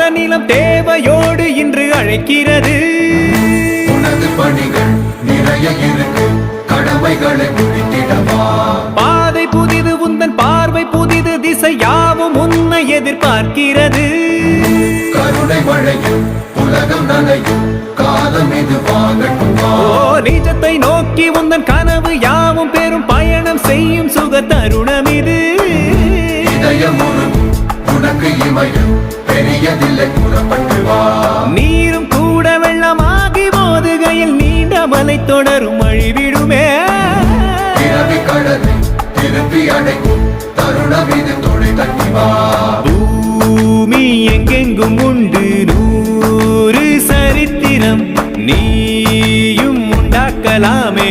அந்த நிலம் தேவையோடு இன்று அழைக்கிறது. உனது பணிகள் நிறைய இருக்கு, கடமைகளை முடித்திடவா. பாதை புதிது, உந்தன் பார்வை புதிது, திசை யாவும் உன்னை எதிர்பார்க்கிறது. கருணை மழையும் உலகம் நனையும் காலம் இது வாங்கட்டும் வா. நிஜத்தை நோக்கி உந்தன் கனவு யாவும் பெரும் பயணம் செய்யும் சுக தருணம் இது. இதயம் உருகும் உனக்கு இமயம் பெரியதில்லை, புறப்பட்டு வா. நீரும் கூட வெள்ளமாகி மோதுகையில் நீண்ட மலை தொடரும் அழிவிடுமே. பிறவி கடலை திருப்பி அடைக்கும் தருணம் இது, தொலை தட்டி வா. பூமி எங்கெங்கும் உண்டு 100 சரித்திரம், நீயும் உண்டாக்கலாமே.